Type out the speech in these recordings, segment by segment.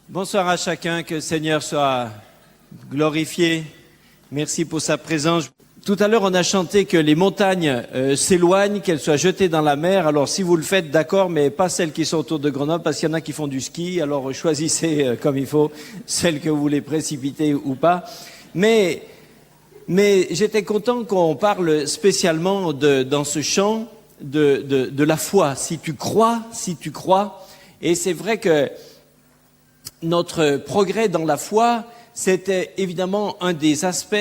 Bonsoir à chacun, que le Seigneur soit glorifié. Merci pour sa présence. Tout à l'heure, on a chanté que les montagnes s'éloignent, qu'elles soient jetées dans la mer. Alors, si vous le faites, d'accord, mais pas celles qui sont autour de Grenoble, parce qu'il y en a qui font du ski. Alors, choisissez comme il faut, celles que vous voulez précipiter ou pas. Mais j'étais content qu'on parle spécialement dans ce chant de la foi. Si tu crois. Et c'est vrai que notre progrès dans la foi, c'était évidemment un des aspects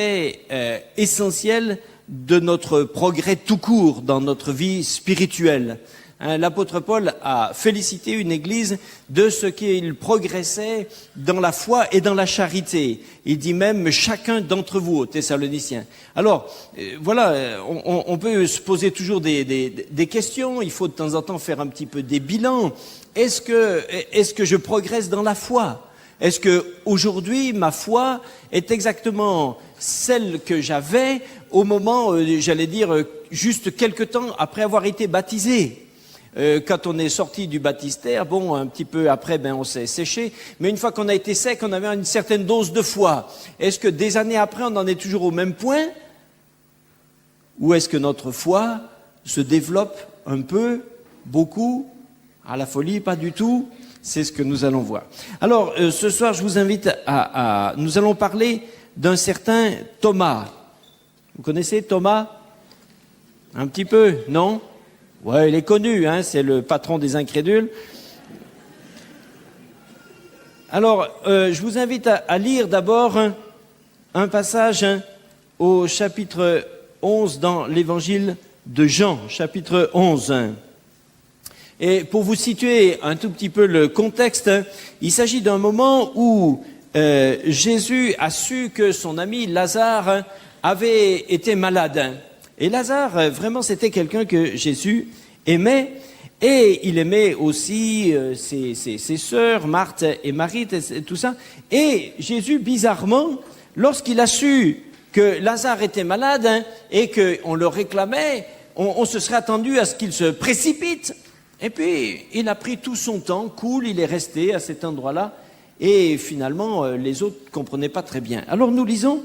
essentiels de notre progrès tout court dans notre vie spirituelle. L'apôtre Paul a félicité une église de ce qu'il progressait dans la foi et dans la charité. Il dit même chacun d'entre vous, aux Thessaloniciens. Alors, voilà, on peut se poser toujours des questions. Il faut de temps en temps faire un petit peu des bilans. Est-ce que je progresse dans la foi? Est-ce que aujourd'hui ma foi est exactement celle que j'avais au moment, j'allais dire, juste quelque temps après avoir été baptisé? Quand on est sorti du baptistère, bon, un petit peu après, on s'est séché. Mais une fois qu'on a été sec, on avait une certaine dose de foi. Est-ce que des années après, on en est toujours au même point? Ou est-ce que notre foi se développe un peu, beaucoup, à la folie, pas du tout? C'est ce que nous allons voir. Alors, ce soir, je vous invite nous allons parler d'un certain Thomas. Vous connaissez Thomas? Un petit peu, non? Ouais, il est connu, c'est le patron des incrédules. Alors, je vous invite à lire d'abord un passage au chapitre 11 dans l'évangile de Jean, chapitre 11. Et pour vous situer un tout petit peu le contexte, il s'agit d'un moment où Jésus a su que son ami Lazare avait été malade. Et Lazare, vraiment, c'était quelqu'un que Jésus aimait. Et il aimait aussi ses sœurs, Marthe et Marie, tout ça. Et Jésus, bizarrement, lorsqu'il a su que Lazare était malade et qu'on le réclamait, on se serait attendu à ce qu'il se précipite. Et puis, il a pris tout son temps, cool, il est resté à cet endroit-là, et finalement, les autres ne comprenaient pas très bien. Alors, nous lisons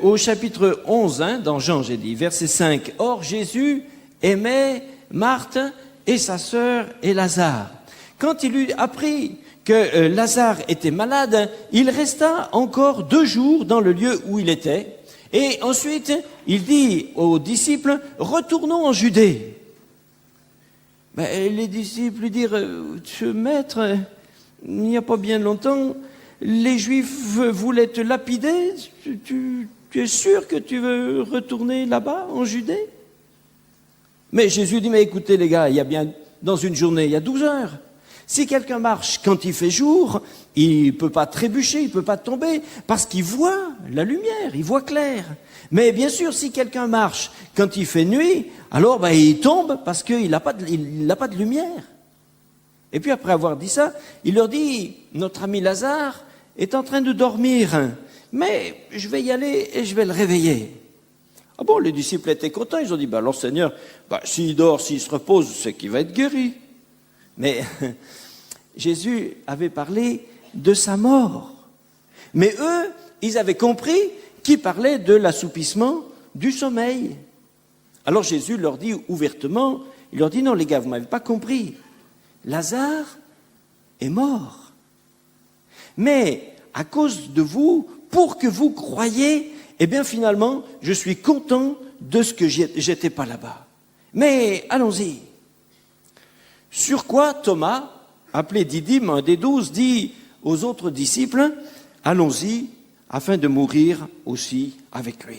au chapitre 11, dans Jean, j'ai dit, verset 5. « Or, Jésus aimait Marthe et sa sœur et Lazare. Quand il eut appris que Lazare était malade, il resta encore 2 jours dans le lieu où il était, et ensuite, il dit aux disciples, « Retournons en Judée. » Les disciples lui dirent, Maître, il n'y a pas bien longtemps, les Juifs voulaient te lapider, tu es sûr que tu veux retourner là-bas, en Judée? Mais Jésus dit, mais écoutez les gars, il y a bien, dans une journée, il y a 12 heures. Si quelqu'un marche quand il fait jour, il ne peut pas trébucher, il ne peut pas tomber, parce qu'il voit la lumière, il voit clair. Mais bien sûr, si quelqu'un marche quand il fait nuit, alors il tombe parce qu'il n'a pas de lumière. Et puis après avoir dit ça, il leur dit, notre ami Lazare est en train de dormir, mais je vais y aller et je vais le réveiller. Ah bon, les disciples étaient contents, ils ont dit, alors Seigneur, s'il dort, s'il se repose, c'est qu'il va être guéri. Mais Jésus avait parlé de sa mort. Mais eux, ils avaient compris qu'il parlait de l'assoupissement du sommeil. Alors Jésus leur dit ouvertement, il leur dit, non les gars, vous ne m'avez pas compris. Lazare est mort. Mais à cause de vous, pour que vous croyiez, finalement, je suis content de ce que j'étais pas là-bas. Mais allons-y. Sur quoi Thomas, appelé Didyme, un des 12, dit aux autres disciples, allons-y, afin de mourir aussi avec lui.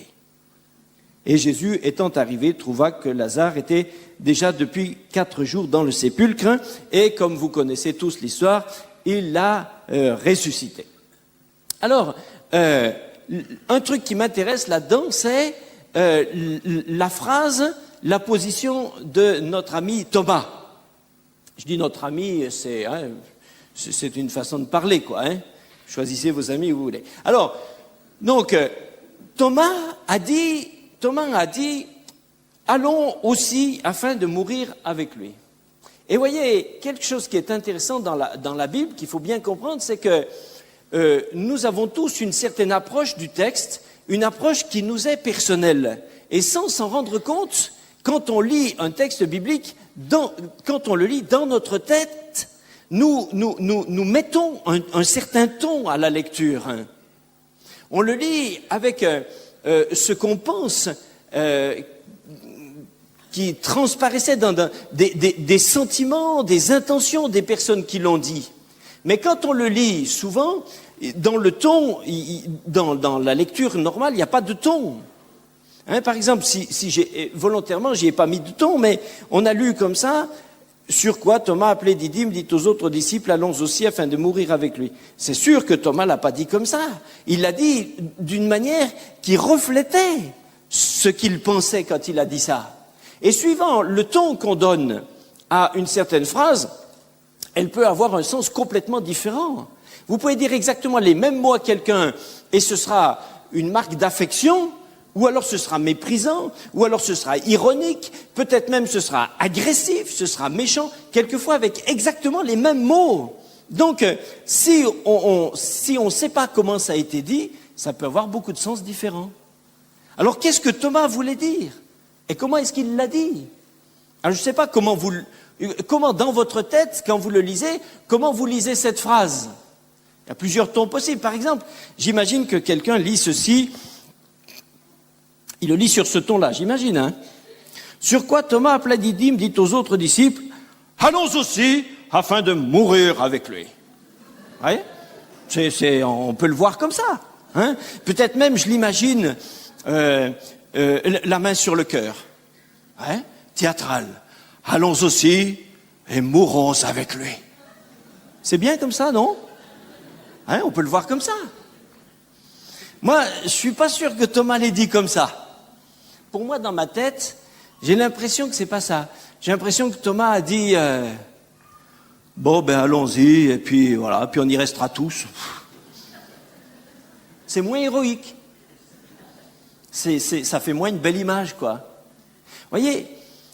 Et Jésus, étant arrivé, trouva que Lazare était déjà depuis 4 jours dans le sépulcre, et comme vous connaissez tous l'histoire, il l'a ressuscité. Alors, un truc qui m'intéresse là-dedans, c'est la phrase, la position de notre ami Thomas. Je dis notre ami, c'est une façon de parler, quoi. Choisissez vos amis où vous voulez. Alors, donc, Thomas a dit, allons aussi afin de mourir avec lui. Et voyez, quelque chose qui est intéressant dans la Bible, qu'il faut bien comprendre, c'est que nous avons tous une certaine approche du texte, une approche qui nous est personnelle. Et sans s'en rendre compte, quand on lit un texte biblique, quand on le lit dans notre tête, nous mettons un certain ton à la lecture. On le lit avec ce qu'on pense qui transparaissait dans des sentiments, des intentions des personnes qui l'ont dit. Mais quand on le lit souvent, dans le ton, dans la lecture normale, il n'y a pas de ton. Par exemple, si volontairement, j'y ai pas mis de ton, mais on a lu comme ça, sur quoi Thomas appelé Didyme dit aux autres disciples, allons aussi afin de mourir avec lui. C'est sûr que Thomas l'a pas dit comme ça. Il l'a dit d'une manière qui reflétait ce qu'il pensait quand il a dit ça. Et suivant le ton qu'on donne à une certaine phrase, elle peut avoir un sens complètement différent. Vous pouvez dire exactement les mêmes mots à quelqu'un et ce sera une marque d'affection, ou alors ce sera méprisant, ou alors ce sera ironique, peut-être même ce sera agressif, ce sera méchant, quelquefois avec exactement les mêmes mots. Donc, si on ne sait pas comment ça a été dit, ça peut avoir beaucoup de sens différents. Alors, qu'est-ce que Thomas voulait dire? Et comment est-ce qu'il l'a dit? Alors, je ne sais pas comment dans votre tête, quand vous le lisez, comment vous lisez cette phrase? Il y a plusieurs tons possibles. Par exemple, j'imagine que quelqu'un lit ceci, il le lit sur ce ton-là, j'imagine. Sur quoi Thomas appela Didyme, dit aux autres disciples, allons aussi afin de mourir avec lui. Vous voyez? On peut le voir comme ça. Peut-être même, je l'imagine, la main sur le cœur. Théâtral. Allons aussi et mourons avec lui. C'est bien comme ça, non? On peut le voir comme ça. Moi, je suis pas sûr que Thomas l'ait dit comme ça. Pour moi, dans ma tête, j'ai l'impression que c'est pas ça. J'ai l'impression que Thomas a dit bon, ben allons-y, et puis voilà, puis on y restera tous. C'est moins héroïque. Ça fait moins une belle image, quoi. Voyez,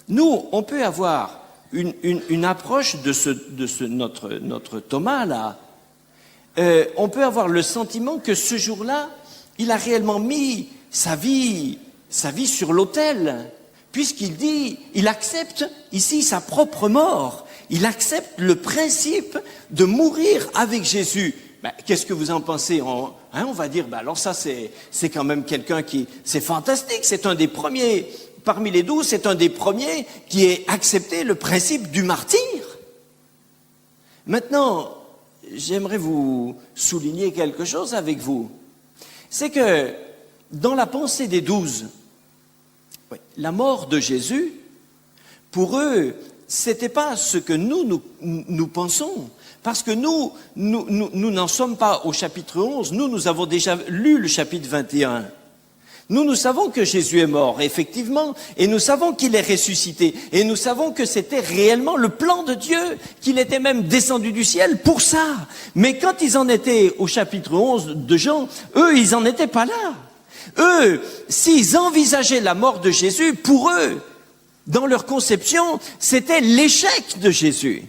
nous, on peut avoir une approche de notre Thomas, là. On peut avoir le sentiment que ce jour-là, il a réellement mis sa vie sur l'autel, puisqu'il dit, il accepte ici sa propre mort. Il accepte le principe de mourir avec Jésus. Qu'est-ce que vous en pensez? On va dire, alors ça c'est quand même quelqu'un c'est fantastique, c'est un des premiers, parmi les 12, c'est un des premiers qui ait accepté le principe du martyr. Maintenant, j'aimerais vous souligner quelque chose avec vous. C'est que dans la pensée des 12, la mort de Jésus, pour eux, c'était pas ce que nous pensons. Parce que nous n'en sommes pas au chapitre 11, nous avons déjà lu le chapitre 21. Nous savons que Jésus est mort, effectivement, et nous savons qu'il est ressuscité, et nous savons que c'était réellement le plan de Dieu, qu'il était même descendu du ciel pour ça. Mais quand ils en étaient au chapitre 11 de Jean, eux, ils n'en étaient pas là. Eux, s'ils envisageaient la mort de Jésus, pour eux, dans leur conception, c'était l'échec de Jésus.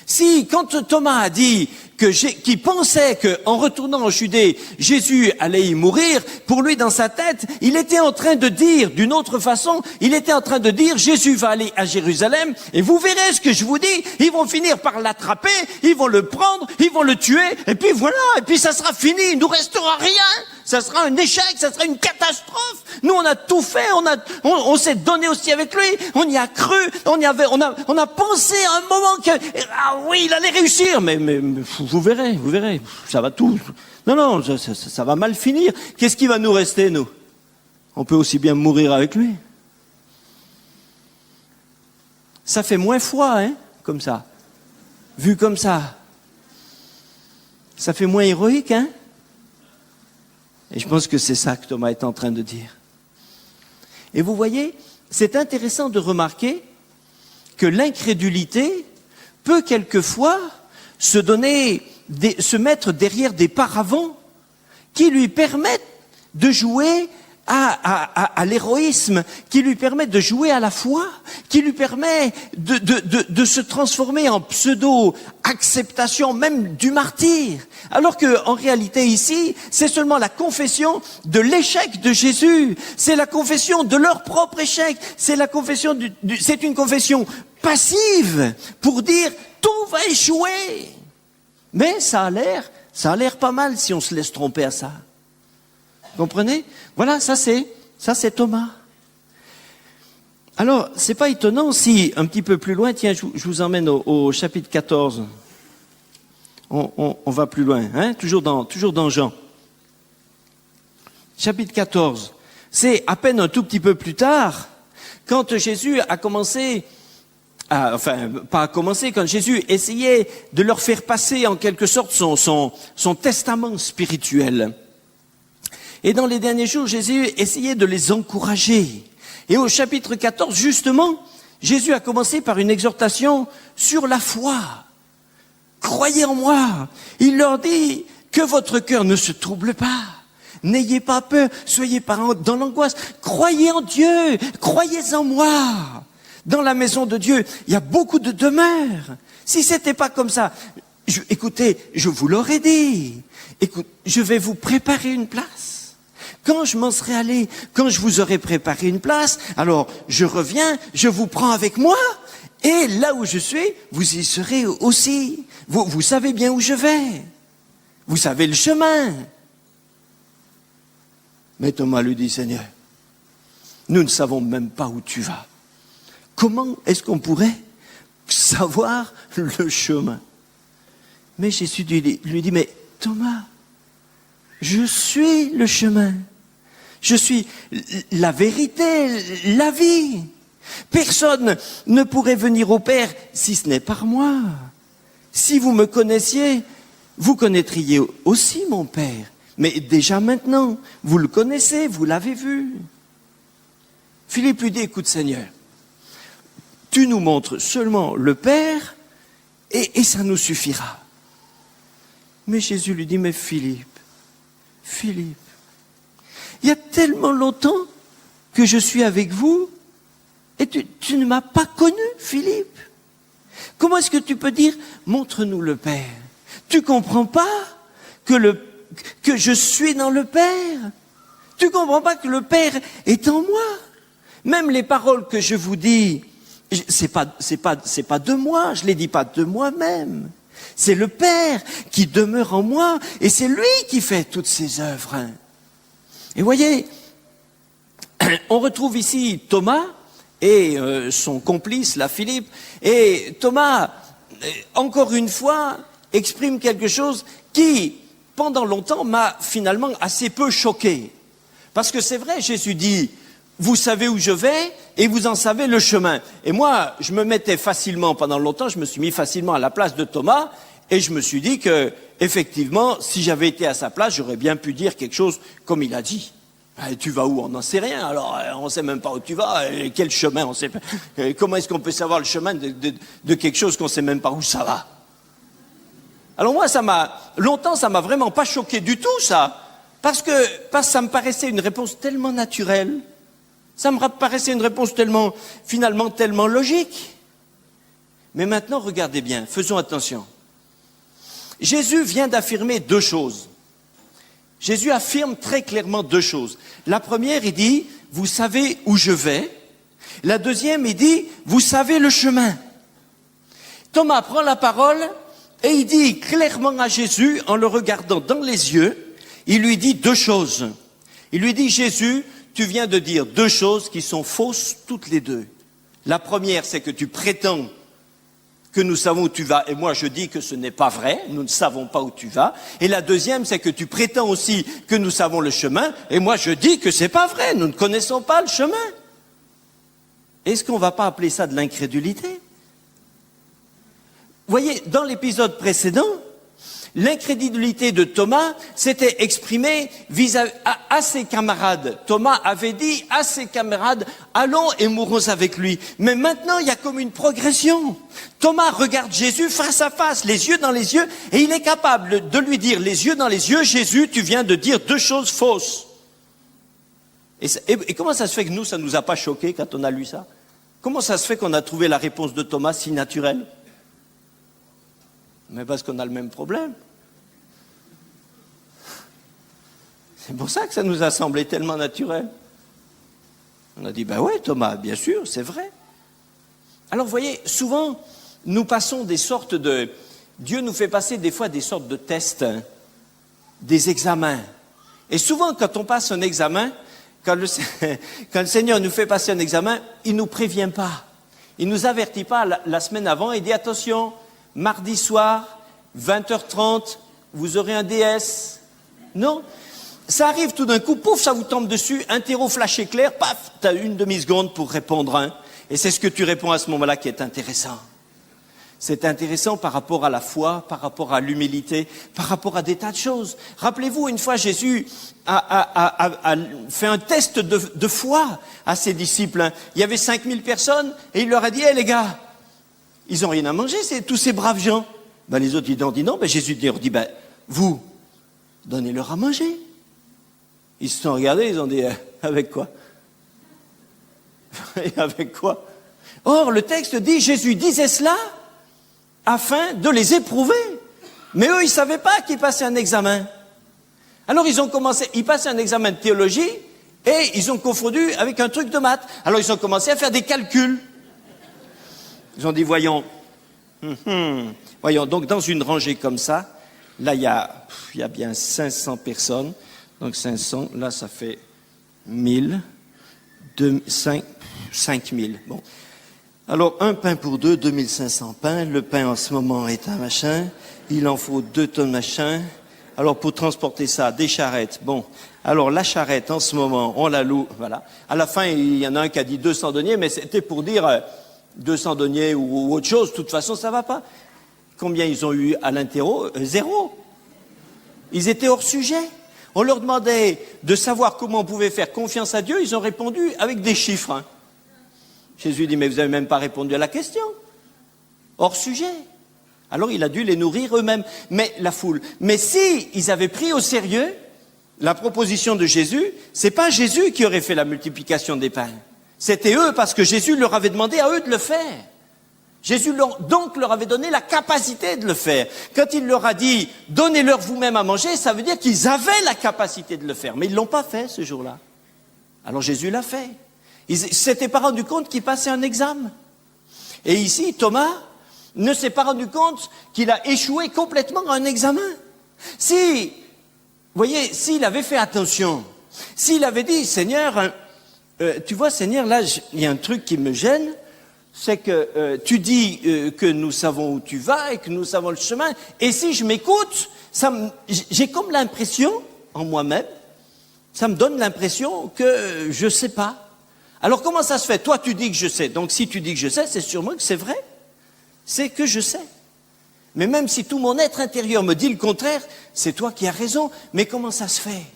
Si, quand Thomas a dit qu'il pensait qu'en retournant en Judée, Jésus allait y mourir, pour lui, dans sa tête, il était en train de dire, d'une autre façon, il était en train de dire, Jésus va aller à Jérusalem, et vous verrez ce que je vous dis, ils vont finir par l'attraper, ils vont le prendre, ils vont le tuer, et puis voilà, et puis ça sera fini, il nous restera rien. Ça sera un échec, ça sera une catastrophe. Nous, on a tout fait, on s'est donné aussi avec lui, on y a cru, on a pensé à un moment que, oui, il allait réussir, mais vous verrez, ça va tout. Non, ça va mal finir. Qu'est-ce qui va nous rester, nous? On peut aussi bien mourir avec lui. Ça fait moins foi, comme ça. Vu comme ça. Ça fait moins héroïque, Et je pense que c'est ça que Thomas est en train de dire. Et vous voyez, c'est intéressant de remarquer que l'incrédulité peut quelquefois se mettre derrière des paravents qui lui permettent de jouer à l'héroïsme, qui lui permet de jouer à la foi, qui lui permet de se transformer en pseudo-acceptation même du martyr. Alors que, en réalité ici, c'est seulement la confession de l'échec de Jésus. C'est la confession de leur propre échec. C'est la confession c'est une confession passive pour dire tout va échouer. Mais ça a l'air pas mal si on se laisse tromper à ça. Comprenez? Voilà, ça c'est Thomas. Alors, c'est pas étonnant si, un petit peu plus loin, tiens, je vous emmène au chapitre 14. On va plus loin, hein, toujours dans Jean. Chapitre 14. C'est à peine un tout petit peu plus tard, quand Jésus a commencé, quand Jésus essayait de leur faire passer en quelque sorte son testament spirituel. Et dans les derniers jours, Jésus essayait de les encourager. Et au chapitre 14, justement, Jésus a commencé par une exhortation sur la foi. Croyez en moi. Il leur dit que votre cœur ne se trouble pas. N'ayez pas peur, soyez pas dans l'angoisse. Croyez en Dieu, croyez en moi. Dans la maison de Dieu, il y a beaucoup de demeures. Si c'était pas comme ça, écoutez, je vous l'aurais dit. Écoute, je vais vous préparer une place. Quand je m'en serai allé, quand je vous aurai préparé une place, alors je reviens, je vous prends avec moi, et là où je suis, vous y serez aussi. Vous savez bien où je vais. Vous savez le chemin. Mais Thomas lui dit, Seigneur, nous ne savons même pas où tu vas. Comment est-ce qu'on pourrait savoir le chemin? Mais Jésus lui dit, mais Thomas, je suis le chemin. Je suis la vérité, la vie. Personne ne pourrait venir au Père si ce n'est par moi. Si vous me connaissiez, vous connaîtriez aussi mon Père. Mais déjà maintenant, vous le connaissez, vous l'avez vu. Philippe lui dit, écoute Seigneur, tu nous montres seulement le Père et ça nous suffira. Mais Jésus lui dit, mais Philippe, il y a tellement longtemps que je suis avec vous et tu ne m'as pas connu, Philippe. Comment est-ce que tu peux dire, montre-nous le Père? Tu comprends pas que je suis dans le Père? Tu comprends pas que le Père est en moi? Même les paroles que je vous dis, c'est pas de moi, je les dis pas de moi-même. C'est le Père qui demeure en moi et c'est lui qui fait toutes ces œuvres. Et voyez, on retrouve ici Thomas et son complice, là, Philippe. Et Thomas, encore une fois, exprime quelque chose qui, pendant longtemps, m'a finalement assez peu choqué. Parce que c'est vrai, Jésus dit, vous savez où je vais et vous en savez le chemin. Et moi, je me mettais facilement, pendant longtemps, je me suis mis facilement à la place de Thomas et je me suis dit que, effectivement, si j'avais été à sa place, j'aurais bien pu dire quelque chose comme il a dit. Tu vas où? On n'en sait rien. Alors, on ne sait même pas où tu vas. Quel chemin? On sait pas. Comment est-ce qu'on peut savoir le chemin de quelque chose qu'on ne sait même pas où ça va? Alors moi, longtemps, ça m'a vraiment pas choqué du tout, ça. Parce que ça me paraissait une réponse tellement naturelle. Ça me paraissait une réponse finalement tellement logique. Mais maintenant, regardez bien, faisons attention. Jésus vient d'affirmer deux choses. Jésus affirme très clairement deux choses. La première, il dit, vous savez où je vais. La deuxième, il dit, vous savez le chemin. Thomas prend la parole et il dit clairement à Jésus, en le regardant dans les yeux, il lui dit deux choses. Il lui dit, Jésus, tu viens de dire deux choses qui sont fausses toutes les deux. La première, c'est que tu prétends que nous savons où tu vas, et moi je dis que ce n'est pas vrai, nous ne savons pas où tu vas. Et la deuxième, c'est que tu prétends aussi que nous savons le chemin, et moi je dis que c'est pas vrai, nous ne connaissons pas le chemin. Est-ce qu'on ne va pas appeler ça de l'incrédulité? Vous voyez, dans l'épisode précédent, l'incrédulité de Thomas s'était exprimée à ses camarades. Thomas avait dit à ses camarades, allons et mourons avec lui. Mais maintenant, il y a comme une progression. Thomas regarde Jésus face à face, les yeux dans les yeux, et il est capable de lui dire, les yeux dans les yeux, Jésus, tu viens de dire deux choses fausses. Et comment ça se fait que nous, ça ne nous a pas choqués quand on a lu ça? Comment ça se fait qu'on a trouvé la réponse de Thomas si naturelle? Mais parce qu'on a le même problème. C'est pour ça que ça nous a semblé tellement naturel. On a dit, ben ouais, Thomas, bien sûr, c'est vrai. Alors, vous voyez, souvent, nous passons des sortes de... Dieu nous fait passer des fois des sortes de tests, des examens. Et souvent, quand on passe un examen, quand le Seigneur nous fait passer un examen, il ne nous prévient pas. Il ne nous avertit pas la semaine avant. Il dit, attention, mardi soir, 20h30, vous aurez un DS. Non. Ça arrive tout d'un coup, pouf, ça vous tombe dessus, interro flash éclair, paf, tu as une demi-seconde pour répondre un. Et c'est ce que tu réponds à ce moment-là qui est intéressant. C'est intéressant par rapport à la foi, par rapport à l'humilité, par rapport à des tas de choses. Rappelez-vous, une fois, Jésus a fait un test de foi à ses disciples. Il y avait 5000 personnes et il leur a dit, les gars, ils n'ont rien à manger, c'est tous ces braves gens. Ben, les autres, ils ont dit non. Ben, Jésus leur dit, vous, donnez-leur à manger. Ils se sont regardés, ils ont dit, avec quoi? Avec quoi? Or, le texte dit, Jésus disait cela afin de les éprouver. Mais eux, ils ne savaient pas qu'ils passaient un examen. Alors, ils passaient un examen de théologie et ils ont confondu avec un truc de maths. Alors, ils ont commencé à faire des calculs. Ils ont dit, voyons, donc dans une rangée comme ça, là, il y a bien 500 personnes. Donc 500, là, ça fait 1000, 5000. Bon. Alors, un pain pour deux, 2500 pains. Le pain, en ce moment, est un machin. Il en faut 2 tonnes machin. Alors, pour transporter ça, des charrettes. Bon. Alors, la charrette, en ce moment, on la loue. Voilà. À la fin, il y en a un qui a dit 200 deniers, mais c'était pour dire 200 deniers ou autre chose. De toute façon, ça va pas. Combien ils ont eu à l'interro? 0. Ils étaient hors sujet. On leur demandait de savoir comment on pouvait faire confiance à Dieu. Ils ont répondu avec des chiffres. Hein. Jésus dit, mais vous n'avez même pas répondu à la question. Hors sujet. Alors il a dû les nourrir eux-mêmes. Mais la foule. Mais si ils avaient pris au sérieux la proposition de Jésus, c'est pas Jésus qui aurait fait la multiplication des pains. C'était eux parce que Jésus leur avait demandé à eux de le faire. Jésus donc leur avait donné la capacité de le faire. Quand il leur a dit « donnez-leur vous-même à manger », ça veut dire qu'ils avaient la capacité de le faire. Mais ils ne l'ont pas fait ce jour-là. Alors Jésus l'a fait. Ils ne s'étaient pas rendu compte qu'ils passaient un examen. Et ici, Thomas ne s'est pas rendu compte qu'il a échoué complètement à un examen. Vous voyez, s'il avait fait attention, s'il avait dit « Seigneur, tu vois Seigneur, là, il y a un truc qui me gêne. » C'est que tu dis que nous savons où tu vas et que nous savons le chemin. Et si je m'écoute, j'ai comme l'impression, en moi-même, ça me donne l'impression que je ne sais pas. Alors comment ça se fait? Toi, tu dis que je sais. Donc si tu dis que je sais, c'est sûrement que c'est vrai. C'est que je sais. Mais même si tout mon être intérieur me dit le contraire, c'est toi qui as raison. Mais comment ça se fait?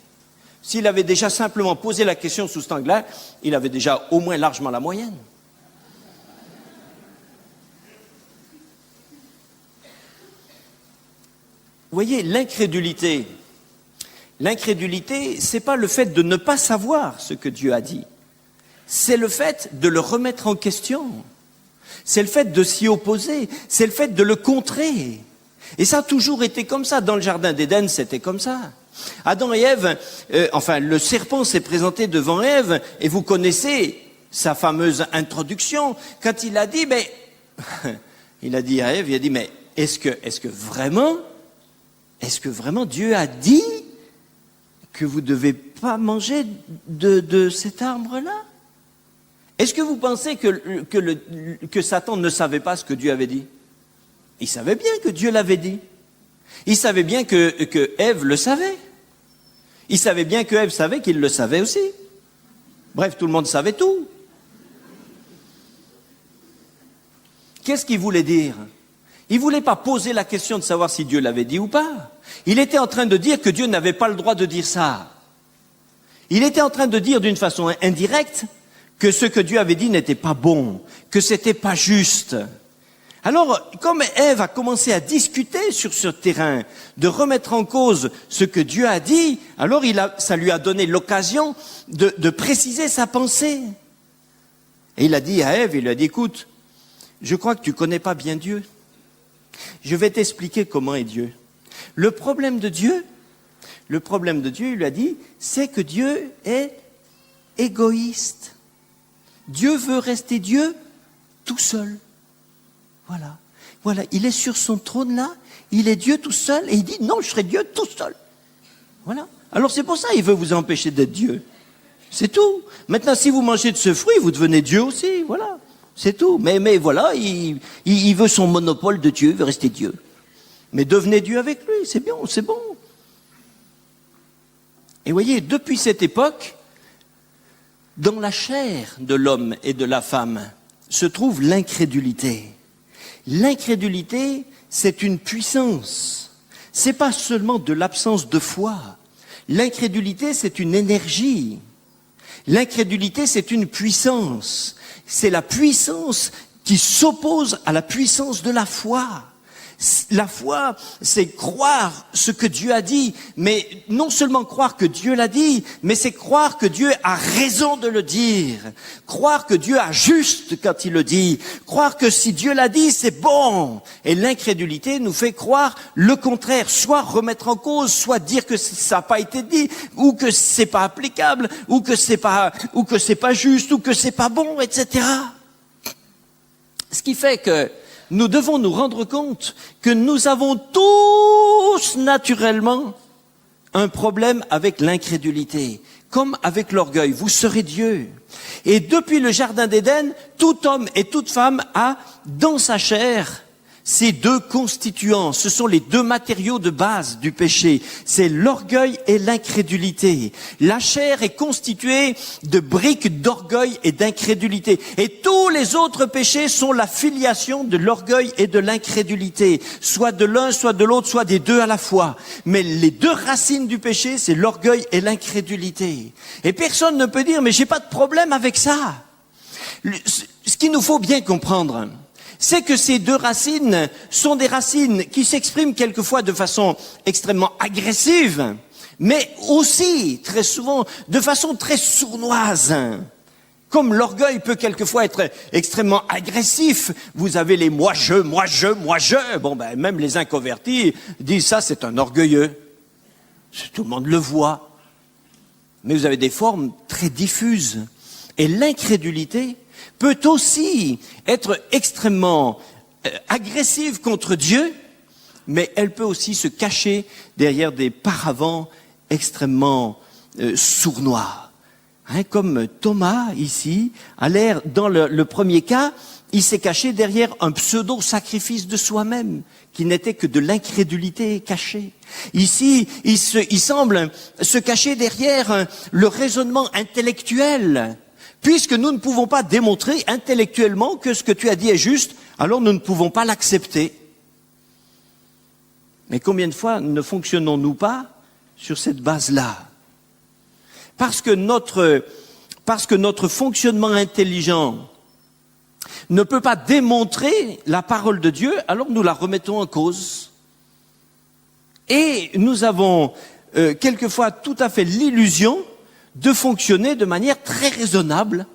S'il avait déjà simplement posé la question sous cet angle-là, il avait déjà au moins largement la moyenne. Vous voyez, l'incrédulité, c'est pas le fait de ne pas savoir ce que Dieu a dit. C'est le fait de le remettre en question. C'est le fait de s'y opposer. C'est le fait de le contrer. Et ça a toujours été comme ça. Dans le jardin d'Éden, c'était comme ça. Adam et Ève, le serpent s'est présenté devant Ève, et vous connaissez sa fameuse introduction. Quand il a dit, il a dit à Ève, mais est-ce que vraiment Dieu a dit que vous ne devez pas manger de cet arbre-là? Est-ce que vous pensez que Satan ne savait pas ce que Dieu avait dit? Il savait bien que Dieu l'avait dit. Il savait bien que Ève le savait. Il savait bien que Ève savait qu'il le savait aussi. Bref, tout le monde savait tout. Qu'est-ce qu'il voulait dire? Il ne voulait pas poser la question de savoir si Dieu l'avait dit ou pas. Il était en train de dire que Dieu n'avait pas le droit de dire ça. Il était en train de dire d'une façon indirecte que ce que Dieu avait dit n'était pas bon, que c'était pas juste. Alors, comme Ève a commencé à discuter sur ce terrain, de remettre en cause ce que Dieu a dit, alors ça lui a donné l'occasion de préciser sa pensée. Et il a dit à Ève, il lui a dit, écoute, je crois que tu connais pas bien Dieu. Je vais t'expliquer comment est Dieu. Le problème de Dieu, il lui a dit, c'est que Dieu est égoïste. Dieu veut rester Dieu tout seul. Voilà, il est sur son trône là, il est Dieu tout seul, et il dit, non, je serai Dieu tout seul. Voilà. Alors c'est pour ça qu'il veut vous empêcher d'être Dieu. C'est tout. Maintenant, si vous mangez de ce fruit, vous devenez Dieu aussi, voilà. C'est tout. Mais voilà, il veut son monopole de Dieu, il veut rester Dieu. Mais devenez Dieu avec lui, c'est bien, c'est bon. Et voyez, depuis cette époque, dans la chair de l'homme et de la femme, se trouve l'incrédulité. L'incrédulité, c'est une puissance. C'est pas seulement de l'absence de foi. L'incrédulité, c'est une énergie. L'incrédulité, c'est une puissance. C'est la puissance qui s'oppose à la puissance de la foi. La foi, c'est croire ce que Dieu a dit, mais non seulement croire que Dieu l'a dit, mais c'est croire que Dieu a raison de le dire, croire que Dieu a juste quand il le dit, croire que si Dieu l'a dit, c'est bon. Et l'incrédulité nous fait croire le contraire, soit remettre en cause, soit dire que ça n'a pas été dit, ou que c'est pas applicable, ou que c'est pas juste, ou que c'est pas bon, etc. Ce qui fait que nous devons nous rendre compte que nous avons tous naturellement un problème avec l'incrédulité, comme avec l'orgueil. Vous serez Dieu. Et depuis le jardin d'Éden, tout homme et toute femme a dans sa chair ces deux constituants. Ce sont les deux matériaux de base du péché. C'est l'orgueil et l'incrédulité. La chair est constituée de briques d'orgueil et d'incrédulité. Et tous les autres péchés sont la filiation de l'orgueil et de l'incrédulité. Soit de l'un, soit de l'autre, soit des deux à la fois. Mais les deux racines du péché, c'est l'orgueil et l'incrédulité. Et personne ne peut dire, mais j'ai pas de problème avec ça. Ce qu'il nous faut bien comprendre, c'est que ces deux racines sont des racines qui s'expriment quelquefois de façon extrêmement agressive, mais aussi, très souvent, de façon très sournoise. Comme l'orgueil peut quelquefois être extrêmement agressif, vous avez les moi je. Bon, même les inconvertis disent ça, c'est un orgueilleux. Tout le monde le voit. Mais vous avez des formes très diffuses. Et l'incrédulité peut aussi être extrêmement agressive contre Dieu, mais elle peut aussi se cacher derrière des paravents extrêmement sournois. Comme Thomas, ici, a l'air, dans le premier cas, il s'est caché derrière un pseudo-sacrifice de soi-même, qui n'était que de l'incrédulité cachée. Ici, il semble se cacher derrière le raisonnement intellectuel. Puisque nous ne pouvons pas démontrer intellectuellement que ce que tu as dit est juste, alors nous ne pouvons pas l'accepter. Mais combien de fois ne fonctionnons-nous pas sur cette base-là ? Parce que notre fonctionnement intelligent ne peut pas démontrer la parole de Dieu, alors nous la remettons en cause. Et nous avons quelquefois tout à fait l'illusion de fonctionner de manière très raisonnable.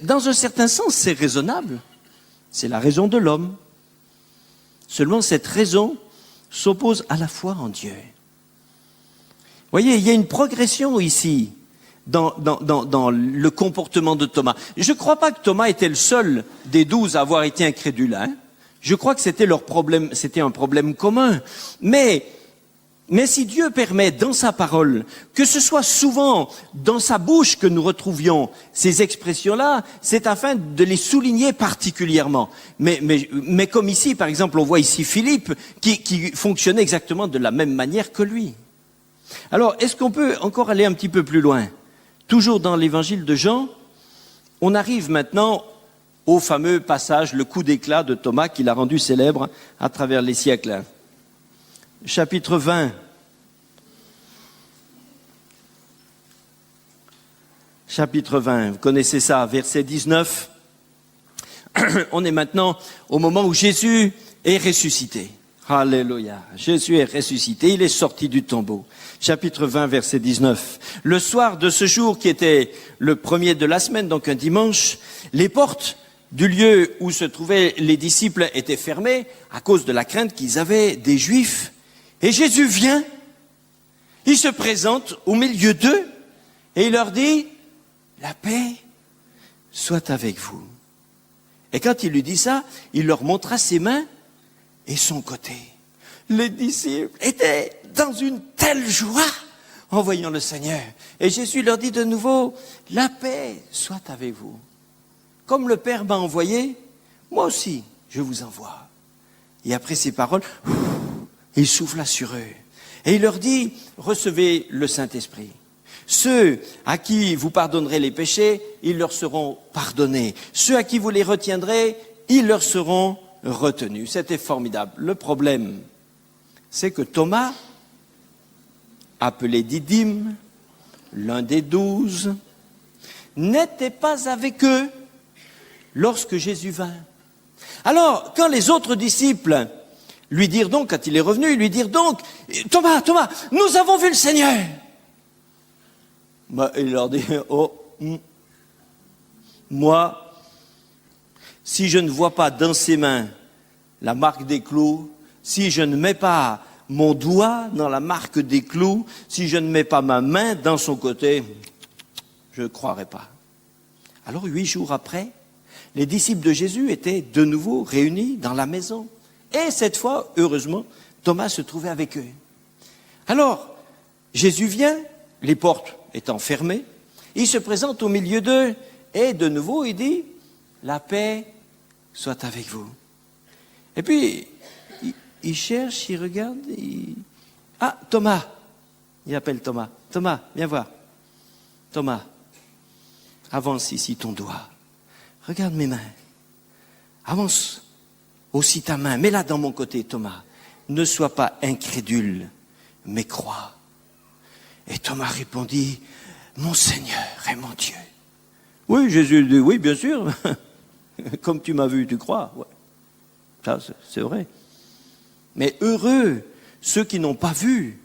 Dans un certain sens, c'est raisonnable. C'est la raison de l'homme. Seulement, cette raison s'oppose à la foi en Dieu. Vous voyez, il y a une progression ici dans le comportement de Thomas. Je ne crois pas que Thomas était le seul des 12 à avoir été incrédule. Je crois que c'était leur problème, c'était un problème commun. Mais si Dieu permet dans sa parole que ce soit souvent dans sa bouche que nous retrouvions ces expressions-là, c'est afin de les souligner particulièrement. Mais comme ici, par exemple, on voit ici Philippe qui fonctionnait exactement de la même manière que lui. Alors, est-ce qu'on peut encore aller un petit peu plus loin ? Toujours dans l'évangile de Jean, on arrive maintenant au fameux passage, le coup d'éclat de Thomas qu'il a rendu célèbre à travers les siècles. Chapitre 20. Chapitre 20, vous connaissez ça, verset 19. On est maintenant au moment où Jésus est ressuscité. Alléluia. Jésus est ressuscité, il est sorti du tombeau. Chapitre 20, verset 19. Le soir de ce jour qui était le premier de la semaine, donc un dimanche, les portes du lieu où se trouvaient les disciples étaient fermées à cause de la crainte qu'ils avaient des Juifs. Et Jésus vient, il se présente au milieu d'eux et il leur dit « La paix soit avec vous ». Et quand il lui dit ça, il leur montra ses mains et son côté. Les disciples étaient dans une telle joie en voyant le Seigneur. Et Jésus leur dit de nouveau, la paix soit avec vous. Comme le Père m'a envoyé, moi aussi je vous envoie. Et après ces paroles, il souffla sur eux. Et il leur dit, recevez le Saint-Esprit. Ceux à qui vous pardonnerez les péchés, ils leur seront pardonnés. Ceux à qui vous les retiendrez, ils leur seront retenus. C'était formidable. Le problème, c'est que Thomas, appelé Didyme, l'un des 12, n'était pas avec eux lorsque Jésus vint. Alors, quand les autres disciples lui dirent donc, quand il est revenu, ils lui dirent donc, Thomas, nous avons vu le Seigneur. Il leur dit, moi, si je ne vois pas dans ses mains la marque des clous, si je ne mets pas mon doigt dans la marque des clous, si je ne mets pas ma main dans son côté, je ne croirai pas. Alors 8 jours après, les disciples de Jésus étaient de nouveau réunis dans la maison. Et cette fois, heureusement, Thomas se trouvait avec eux. Alors, Jésus vient, les portes étant fermées, il se présente au milieu d'eux et de nouveau il dit « La paix soit avec vous ». Et puis, il cherche, il regarde, Ah, Thomas, il appelle Thomas. Thomas, viens voir. Thomas, avance ici ton doigt. Regarde mes mains. Avance aussi ta main. Mets-la dans mon côté, Thomas. Ne sois pas incrédule, mais crois. Et Thomas répondit, mon Seigneur et mon Dieu. Oui, Jésus dit, oui, bien sûr. Comme tu m'as vu, tu crois. Ouais. Ça, c'est vrai. Mais heureux ceux qui n'ont pas vu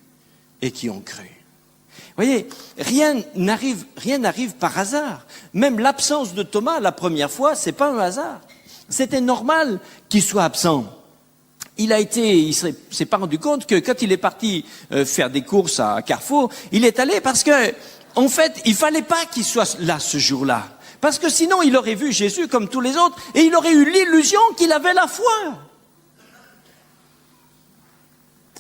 et qui ont cru. Vous voyez, rien n'arrive par hasard. Même l'absence de Thomas la première fois, c'est pas un hasard. C'était normal qu'il soit absent. Il s'est pas rendu compte que quand il est parti faire des courses à Carrefour, il est allé parce que, en fait, il fallait pas qu'il soit là ce jour-là. Parce que sinon, il aurait vu Jésus comme tous les autres et il aurait eu l'illusion qu'il avait la foi.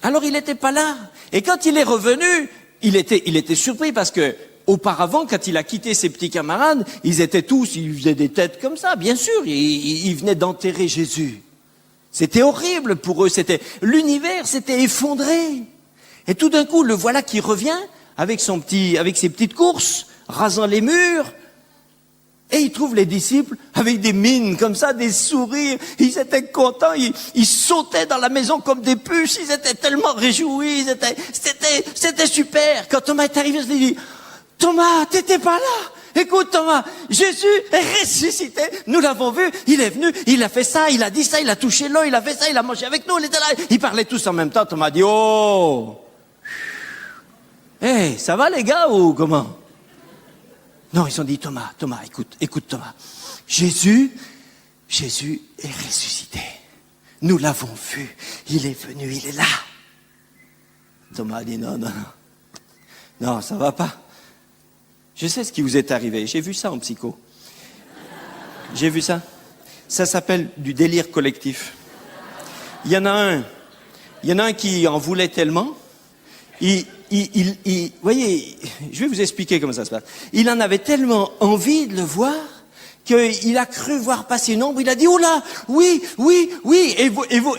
Alors il n'était pas là. Et quand il est revenu, il était surpris parce que auparavant, quand il a quitté ses petits camarades, ils faisaient des têtes comme ça. Bien sûr, ils venaient d'enterrer Jésus. C'était horrible pour eux. L'univers s'était effondré. Et tout d'un coup, le voilà qui revient avec ses petites courses, rasant les murs. Et il trouve les disciples avec des mines comme ça, des sourires. Ils étaient contents, ils sautaient dans la maison comme des puces. Ils étaient tellement réjouis. C'était super. Quand Thomas est arrivé, je lui ai dit, Thomas, t'étais pas là. Écoute Thomas, Jésus est ressuscité. Nous l'avons vu, il est venu, il a fait ça, il a dit ça, il a touché l'eau, il a fait ça, il a mangé avec nous, il était là. Ils parlaient tous en même temps. Thomas a dit, oh, hey, ça va les gars ou comment? Non, ils ont dit, Thomas, écoute Thomas. Jésus est ressuscité. Nous l'avons vu. Il est venu, il est là. Thomas a dit, non, ça va pas. Je sais ce qui vous est arrivé. J'ai vu ça en psycho. J'ai vu ça. Ça s'appelle du délire collectif. Il y en a un qui en voulait tellement. Voyez, je vais vous expliquer comment ça se passe. Il en avait tellement envie de le voir qu'il a cru voir passer une ombre. Il a dit, oh là, oui. Et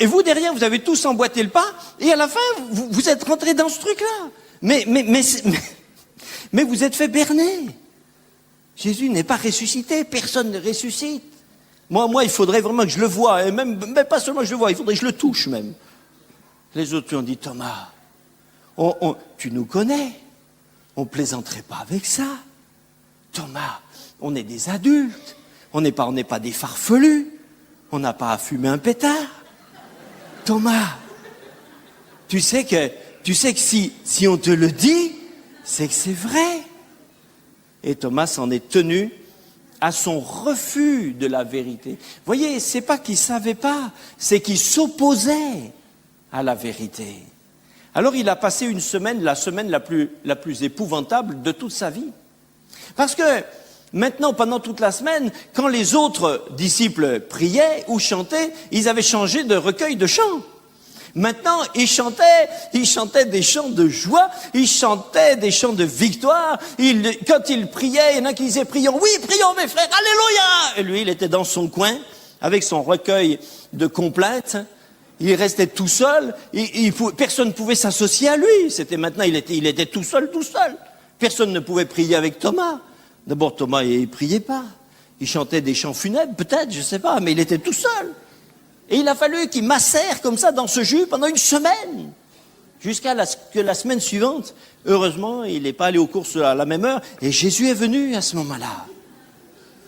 vous derrière, vous avez tous emboîté le pas. Et à la fin, vous êtes rentrés dans ce truc-là. Mais vous êtes fait berner. Jésus n'est pas ressuscité. Personne ne ressuscite. Moi, il faudrait vraiment que je le voie. Et même pas seulement que je le voie, il faudrait que je le touche même. Les autres lui ont dit, Thomas, tu nous connais, on plaisanterait pas avec ça. Thomas, on est des adultes, on n'est pas des farfelus. On n'a pas à fumer un pétard. Thomas, tu sais que si on te le dit, c'est que c'est vrai. Et Thomas s'en est tenu à son refus de la vérité. Vous voyez, c'est pas qu'il savait pas, c'est qu'il s'opposait à la vérité. Alors il a passé une semaine, la semaine la plus épouvantable de toute sa vie. Parce que maintenant, pendant toute la semaine, quand les autres disciples priaient ou chantaient, ils avaient changé de recueil de chants. Maintenant, ils chantaient des chants de joie, ils chantaient des chants de victoire. Quand ils priaient, il y en a qui disaient, prions, oui, prions mes frères, alléluia! Et lui, il était dans son coin, avec son recueil de complaintes. Il restait tout seul, personne ne pouvait s'associer à lui. C'était maintenant, il était tout seul. Personne ne pouvait prier avec Thomas. D'abord, Thomas, il priait pas. Il chantait des chants funèbres, peut-être, je sais pas, mais il était tout seul. Et il a fallu qu'il macère comme ça dans ce jus pendant une semaine. Jusqu'à que la semaine suivante, heureusement, il n'est pas allé aux courses à la même heure, et Jésus est venu à ce moment-là.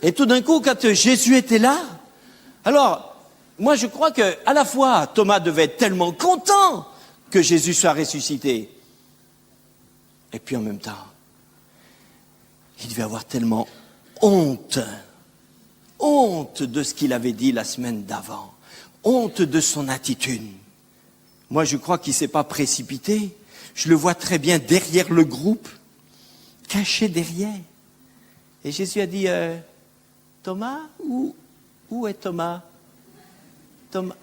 Et tout d'un coup, quand Jésus était là, alors, moi je crois que à la fois, Thomas devait être tellement content que Jésus soit ressuscité. Et puis en même temps, il devait avoir tellement honte de ce qu'il avait dit la semaine d'avant, honte de son attitude. Moi, je crois qu'il ne s'est pas précipité. Je le vois très bien derrière le groupe, caché derrière. Et Jésus a dit, Thomas, où est Thomas? Thomas,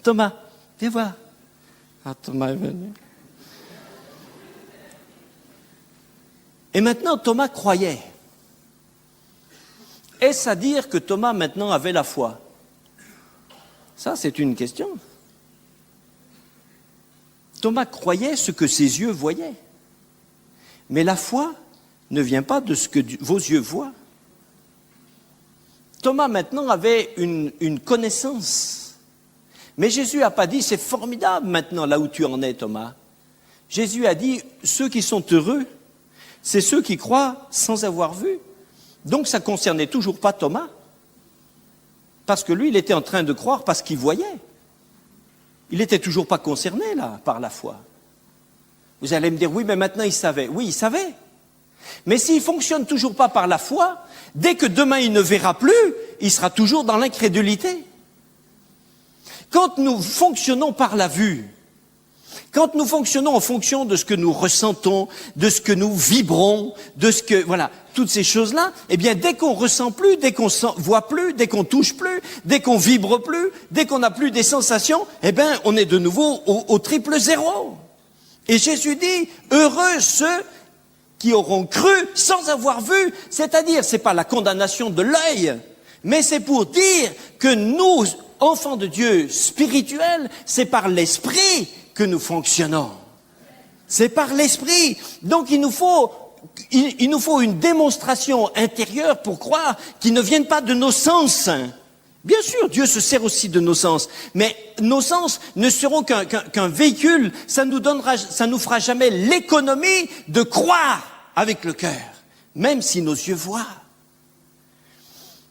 Thomas, viens voir. Ah, Thomas est venu. Et maintenant, Thomas croyait. Est-ce à dire que Thomas maintenant avait la foi? Ça, c'est une question. Thomas croyait ce que ses yeux voyaient. Mais la foi ne vient pas de ce que vos yeux voient. Thomas maintenant avait une connaissance. Mais Jésus n'a pas dit, c'est formidable maintenant là où tu en es, Thomas. Jésus a dit, ceux qui sont heureux, c'est ceux qui croient sans avoir vu. Donc ça ne concernait toujours pas Thomas. Parce que lui, il était en train de croire parce qu'il voyait. Il n'était toujours pas concerné, là, par la foi. Vous allez me dire, oui, mais maintenant il savait. Oui, il savait. Mais s'il ne fonctionne toujours pas par la foi, dès que demain il ne verra plus, il sera toujours dans l'incrédulité. Quand nous fonctionnons par la vue, quand nous fonctionnons en fonction de ce que nous ressentons, de ce que nous vibrons, de ce que, voilà, toutes ces choses-là, eh bien, dès qu'on ressent plus, dès qu'on voit plus, dès qu'on touche plus, dès qu'on vibre plus, dès qu'on n'a plus des sensations, eh bien, on est de nouveau au triple zéro. Et Jésus dit, heureux ceux qui auront cru sans avoir vu, c'est-à-dire, c'est pas la condamnation de l'œil, mais c'est pour dire que nous, enfants de Dieu spirituels, c'est par l'esprit que nous fonctionnons. C'est par l'esprit. Donc il nous faut une démonstration intérieure pour croire qu'ils ne viennent pas de nos sens. Bien sûr, Dieu se sert aussi de nos sens, mais nos sens ne seront qu'un véhicule. Ça nous fera jamais l'économie de croire avec le cœur, même si nos yeux voient.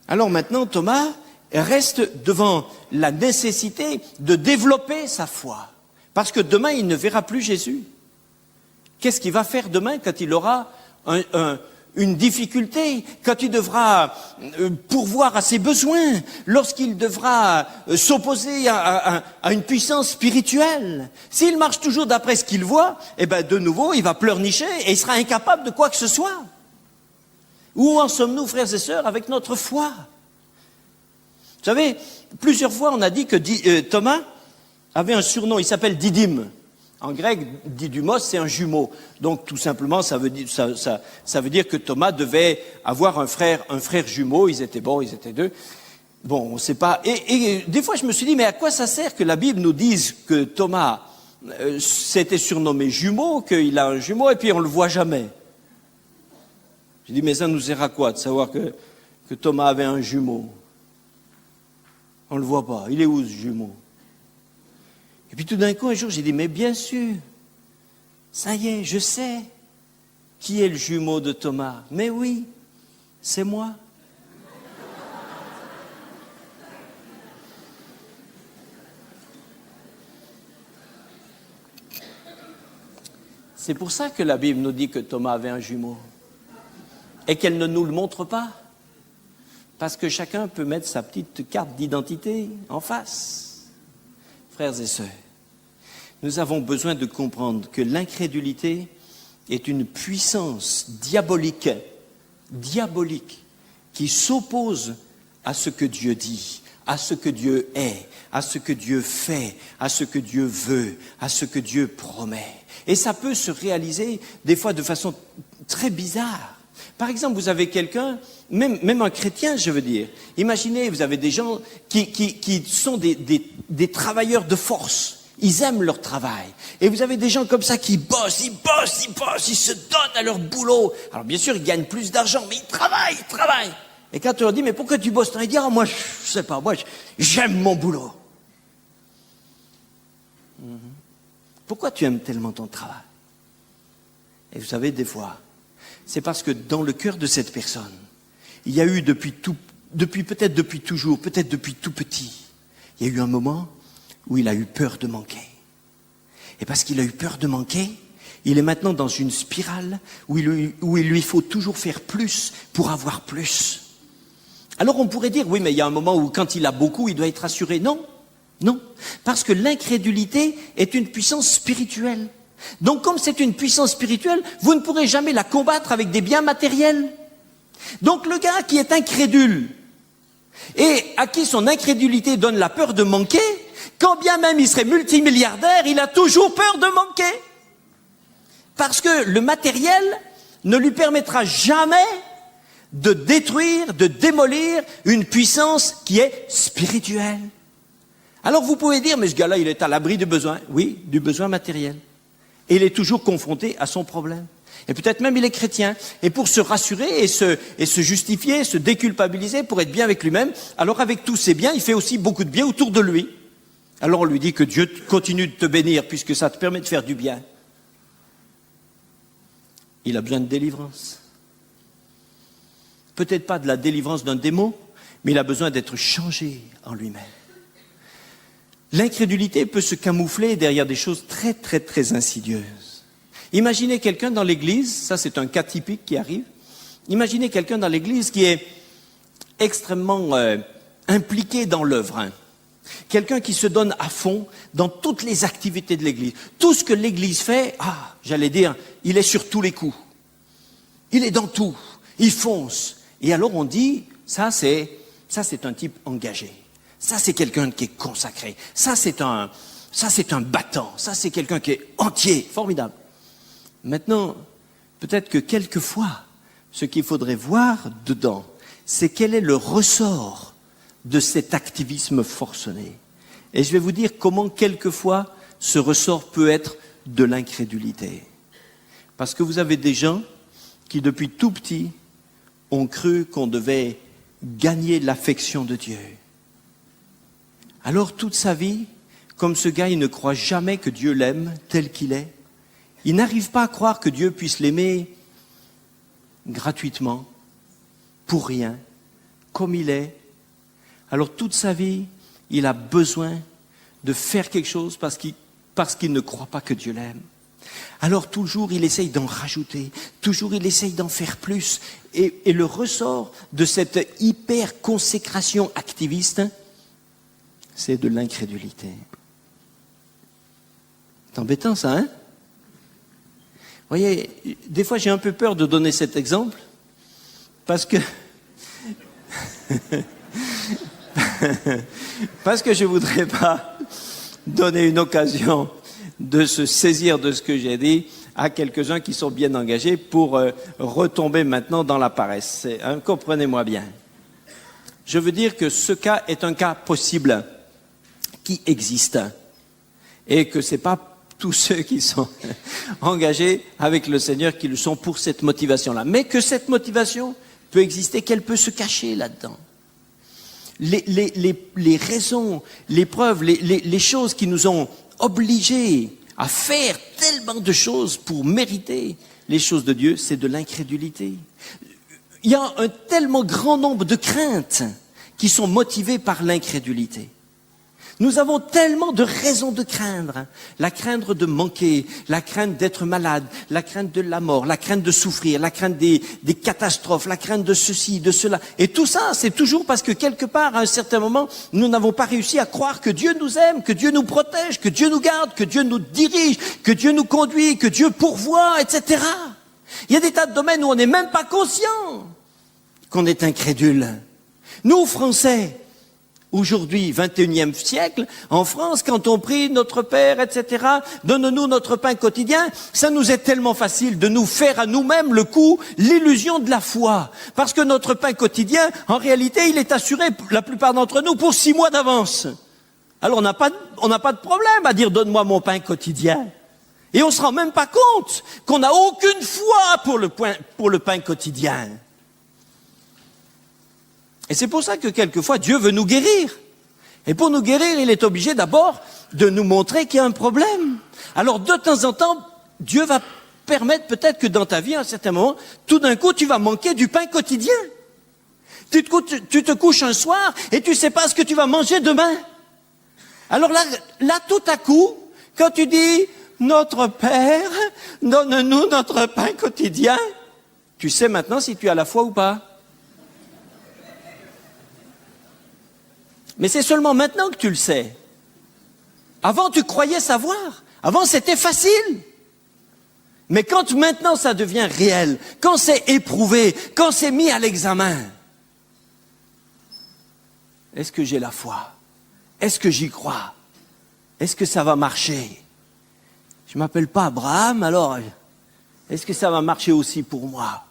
Alors maintenant, Thomas reste devant la nécessité de développer sa foi. Parce que demain, il ne verra plus Jésus. Qu'est-ce qu'il va faire demain quand il aura une difficulté, quand il devra pourvoir à ses besoins, lorsqu'il devra s'opposer à une puissance spirituelle? S'il marche toujours d'après ce qu'il voit, eh ben de nouveau, il va pleurnicher et il sera incapable de quoi que ce soit. Où en sommes-nous, frères et sœurs, avec notre foi? Vous savez, plusieurs fois, on a dit que Thomas avait un surnom, il s'appelle Didyme. En grec, Didymos, c'est un jumeau. Donc, tout simplement, ça veut dire que Thomas devait avoir un frère jumeau. Ils étaient deux. Bon, on ne sait pas. Et des fois, je me suis dit, mais à quoi ça sert que la Bible nous dise que Thomas s'était surnommé jumeau, qu'il a un jumeau, et puis on ne le voit jamais? J'ai dit, mais ça nous sert à quoi de savoir que Thomas avait un jumeau? On ne le voit pas. Il est où, ce jumeau? Et puis tout d'un coup, un jour, j'ai dit, mais bien sûr, ça y est, je sais qui est le jumeau de Thomas. Mais oui, c'est moi. C'est pour ça que la Bible nous dit que Thomas avait un jumeau. Et qu'elle ne nous le montre pas. Parce que chacun peut mettre sa petite carte d'identité en face. Frères et sœurs, nous avons besoin de comprendre que l'incrédulité est une puissance diabolique qui s'oppose à ce que Dieu dit, à ce que Dieu est, à ce que Dieu fait, à ce que Dieu veut, à ce que Dieu promet. Et ça peut se réaliser des fois de façon très bizarre. Par exemple, vous avez quelqu'un, même un chrétien, je veux dire. Imaginez, vous avez des gens qui sont des travailleurs de force. Ils aiment leur travail. Et vous avez des gens comme ça qui bossent, ils se donnent à leur boulot. Alors bien sûr, ils gagnent plus d'argent, mais ils travaillent. Et quand tu leur dis, mais pourquoi tu bosses tant? Ils disent, ah, moi, je sais pas, moi, j'aime mon boulot. Pourquoi tu aimes tellement ton travail? Et vous savez, des fois, c'est parce que dans le cœur de cette personne, il y a eu depuis toujours, peut-être depuis tout petit, il y a eu un moment où il a eu peur de manquer. Et parce qu'il a eu peur de manquer, il est maintenant dans une spirale où il lui faut toujours faire plus pour avoir plus. Alors on pourrait dire, oui, mais il y a un moment où quand il a beaucoup, il doit être assuré. Non, parce que l'incrédulité est une puissance spirituelle. Donc comme c'est une puissance spirituelle, vous ne pourrez jamais la combattre avec des biens matériels. Donc le gars qui est incrédule et à qui son incrédulité donne la peur de manquer, quand bien même il serait multimilliardaire, il a toujours peur de manquer. Parce que le matériel ne lui permettra jamais de détruire, de démolir une puissance qui est spirituelle. Alors vous pouvez dire, mais ce gars-là, il est à l'abri du besoin. Oui, du besoin matériel. Et il est toujours confronté à son problème. Et peut-être même il est chrétien. Et pour se rassurer et se justifier, se déculpabiliser, pour être bien avec lui-même, alors avec tous ses biens, il fait aussi beaucoup de bien autour de lui. Alors on lui dit que Dieu continue de te bénir puisque ça te permet de faire du bien. Il a besoin de délivrance. Peut-être pas de la délivrance d'un démon, mais il a besoin d'être changé en lui-même. L'incrédulité peut se camoufler derrière des choses très, très, très insidieuses. Imaginez quelqu'un dans l'église, ça c'est un cas typique qui arrive. Imaginez quelqu'un dans l'église qui est extrêmement impliqué dans l'œuvre. Quelqu'un qui se donne à fond dans toutes les activités de l'église. Tout ce que l'église fait, j'allais dire, il est sur tous les coups. Il est dans tout. Il fonce. Et alors on dit, ça c'est un type engagé. Ça c'est quelqu'un qui est consacré. Ça c'est un battant. Ça c'est quelqu'un qui est entier. Formidable. Maintenant, peut-être que quelquefois, ce qu'il faudrait voir dedans, c'est quel est le ressort de cet activisme forcené. Et je vais vous dire comment quelquefois ce ressort peut être de l'incrédulité. Parce que vous avez des gens qui depuis tout petit ont cru qu'on devait gagner l'affection de Dieu. Alors toute sa vie, comme ce gars, il ne croit jamais que Dieu l'aime tel qu'il est. Il n'arrive pas à croire que Dieu puisse l'aimer gratuitement, pour rien, comme il est. Alors toute sa vie, il a besoin de faire quelque chose parce qu'il ne croit pas que Dieu l'aime. Alors toujours il essaye d'en rajouter, toujours il essaye d'en faire plus. Et le ressort de cette hyper consécration activiste, c'est de l'incrédulité. C'est embêtant ça, hein? Vous voyez, des fois j'ai un peu peur de donner cet exemple, parce que je voudrais pas donner une occasion de se saisir de ce que j'ai dit à quelques-uns qui sont bien engagés pour retomber maintenant dans la paresse. Comprenez-moi bien. Je veux dire que ce cas est un cas possible qui existe et que c'est pas tous ceux qui sont engagés avec le Seigneur qui le sont pour cette motivation-là. Mais que cette motivation peut exister, qu'elle peut se cacher là-dedans. Les raisons, les preuves, les choses qui nous ont obligés à faire tellement de choses pour mériter les choses de Dieu, c'est de l'incrédulité. Il y a un tellement grand nombre de craintes qui sont motivées par l'incrédulité. Nous avons tellement de raisons de craindre. La crainte de manquer, la crainte d'être malade, la crainte de la mort, la crainte de souffrir, la crainte des catastrophes, la crainte de ceci, de cela. Et tout ça, c'est toujours parce que quelque part, à un certain moment, nous n'avons pas réussi à croire que Dieu nous aime, que Dieu nous protège, que Dieu nous garde, que Dieu nous dirige, que Dieu nous conduit, que Dieu pourvoit, etc. Il y a des tas de domaines où on n'est même pas conscient qu'on est incrédule. Nous, Français, aujourd'hui, 21e siècle, en France, quand on prie notre Père, etc., donne-nous notre pain quotidien, ça nous est tellement facile de nous faire à nous-mêmes le coup, l'illusion de la foi. Parce que notre pain quotidien, en réalité, il est assuré, la plupart d'entre nous, pour 6 mois d'avance. Alors on n'a pas de problème à dire donne-moi mon pain quotidien. Et on se rend même pas compte qu'on n'a aucune foi pour le pain quotidien. Et c'est pour ça que quelquefois Dieu veut nous guérir. Et pour nous guérir, il est obligé d'abord de nous montrer qu'il y a un problème. Alors de temps en temps, Dieu va permettre peut-être que dans ta vie, à un certain moment, tout d'un coup, tu vas manquer du pain quotidien. Tu te couches un soir et tu sais pas ce que tu vas manger demain. Alors là, tout à coup, quand tu dis « Notre Père, donne-nous notre pain quotidien », tu sais maintenant si tu as la foi ou pas. Mais c'est seulement maintenant que tu le sais. Avant, tu croyais savoir. Avant, c'était facile. Mais quand maintenant ça devient réel, quand c'est éprouvé, quand c'est mis à l'examen, est-ce que j'ai la foi? Est-ce que j'y crois? Est-ce que ça va marcher? Je ne m'appelle pas Abraham, alors est-ce que ça va marcher aussi pour moi?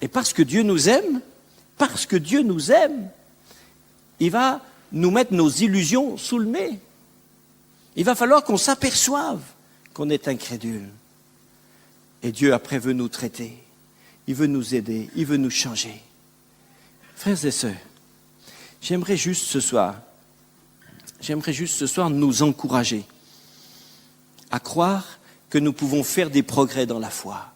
Et parce que Dieu nous aime, il va nous mettre nos illusions sous le nez. Il va falloir qu'on s'aperçoive qu'on est incrédule. Et Dieu après veut nous traiter. Il veut nous aider, il veut nous changer. Frères et sœurs, j'aimerais juste ce soir nous encourager à croire que nous pouvons faire des progrès dans la foi.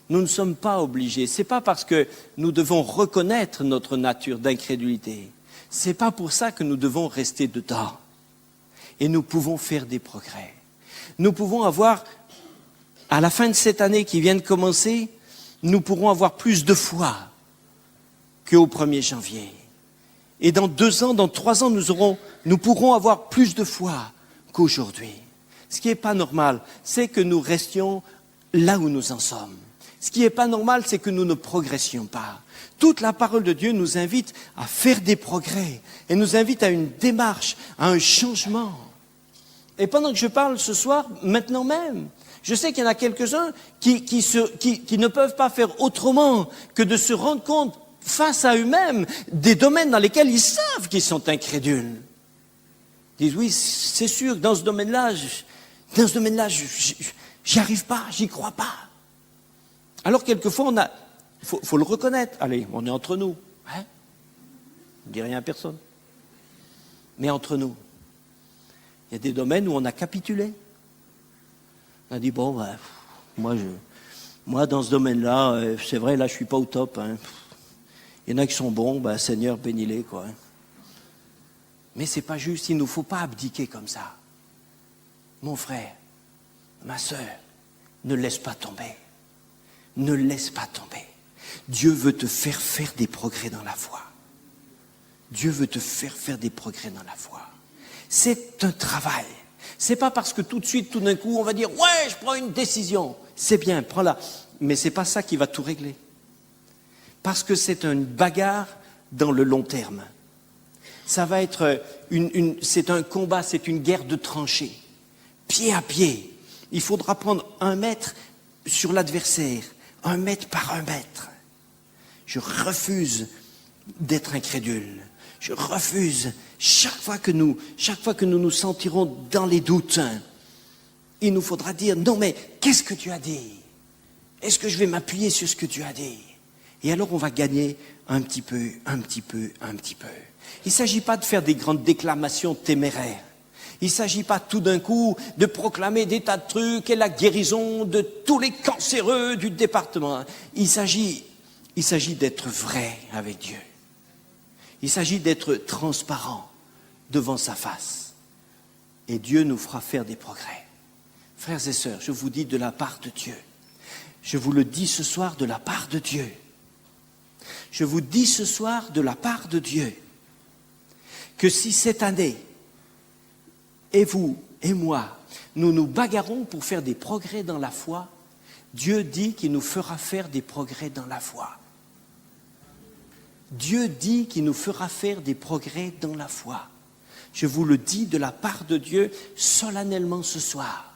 Nous ne sommes pas obligés. C'est pas parce que nous devons reconnaître notre nature d'incrédulité. C'est pas pour ça que nous devons rester dedans. Et nous pouvons faire des progrès. Nous pouvons avoir, à la fin de cette année qui vient de commencer, nous pourrons avoir plus de foi qu'au 1er janvier. Et dans 2 ans, dans 3 ans, nous pourrons avoir plus de foi qu'aujourd'hui. Ce qui n'est pas normal, c'est que nous restions là où nous en sommes. Ce qui n'est pas normal, c'est que nous ne progressions pas. Toute la parole de Dieu nous invite à faire des progrès et nous invite à une démarche, à un changement. Et pendant que je parle ce soir, maintenant même, je sais qu'il y en a quelques-uns qui ne peuvent pas faire autrement que de se rendre compte face à eux-mêmes des domaines dans lesquels ils savent qu'ils sont incrédules. Ils disent oui, c'est sûr, dans ce domaine-là, j'y arrive pas, j'y crois pas. Alors quelquefois, faut le reconnaître. Allez, on est entre nous. Hein? On ne dit rien à personne. Mais entre nous, il y a des domaines où on a capitulé. On a dit, bon, moi dans ce domaine-là, c'est vrai, là, je suis pas au top. Hein. Il y en a qui sont bons, Seigneur, bénis-les, quoi. Mais c'est pas juste, il ne nous faut pas abdiquer comme ça. Mon frère, ma sœur, ne laisse pas tomber. Ne laisse pas tomber. Dieu veut te faire faire des progrès dans la foi. Dieu veut te faire faire des progrès dans la foi. C'est un travail. C'est pas parce que tout de suite, tout d'un coup, on va dire « Ouais, je prends une décision. » C'est bien, prends-la. Mais c'est pas ça qui va tout régler. Parce que c'est une bagarre dans le long terme. Ça va être c'est un combat, c'est une guerre de tranchées. Pied à pied. Il faudra prendre 1 mètre sur l'adversaire. 1 mètre par 1 mètre. Je refuse d'être incrédule. Je refuse, chaque fois que nous nous sentirons dans les doutes, il nous faudra dire, non mais, qu'est-ce que tu as dit? Est-ce que je vais m'appuyer sur ce que tu as dit? Et alors on va gagner un petit peu. Il ne s'agit pas de faire des grandes déclamations téméraires. Il ne s'agit pas tout d'un coup de proclamer des tas de trucs et la guérison de tous les cancéreux du département. Il s'agit d'être vrai avec Dieu. Il s'agit d'être transparent devant sa face. Et Dieu nous fera faire des progrès. Frères et sœurs, je vous dis de la part de Dieu. Je vous le dis ce soir de la part de Dieu. Je vous dis ce soir de la part de Dieu que si cette année, et vous et moi, nous nous bagarrons pour faire des progrès dans la foi, Dieu dit qu'il nous fera faire des progrès dans la foi. Dieu dit qu'il nous fera faire des progrès dans la foi. Je vous le dis de la part de Dieu solennellement ce soir.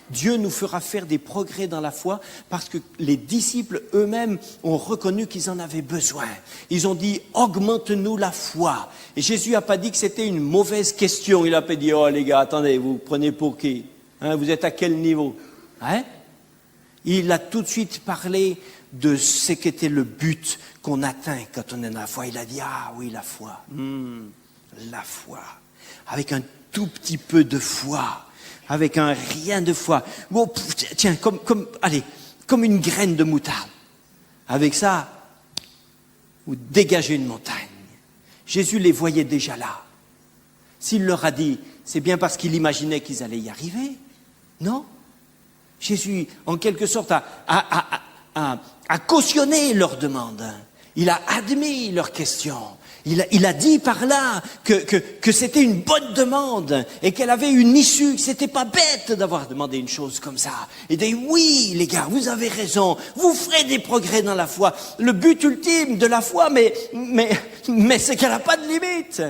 Dieu nous fera faire des progrès dans la foi parce que les disciples eux-mêmes ont reconnu qu'ils en avaient besoin. Ils ont dit « augmente-nous la foi ». Et Jésus n'a pas dit que c'était une mauvaise question. Il n'a pas dit « oh les gars, attendez, vous prenez pour qui ? Vous êtes à quel niveau ?» Il a tout de suite parlé de ce qu'était le but qu'on atteint quand on est dans la foi. Il a dit « ah oui, la foi, la foi, avec un tout petit peu de foi. » Avec un rien de foi. Oh, tiens, comme une graine de moutarde. Avec ça, vous dégagez une montagne. Jésus les voyait déjà là. S'il leur a dit, c'est bien parce qu'il imaginait qu'ils allaient y arriver. Non. Jésus, en quelque sorte, a cautionné leur demande. Il a admis leurs questions. Il a dit par là que c'était une bonne demande et qu'elle avait une issue, que c'était pas bête d'avoir demandé une chose comme ça. Et dit oui, les gars, vous avez raison, vous ferez des progrès dans la foi. Le but ultime de la foi, mais c'est qu'elle n'a pas de limite.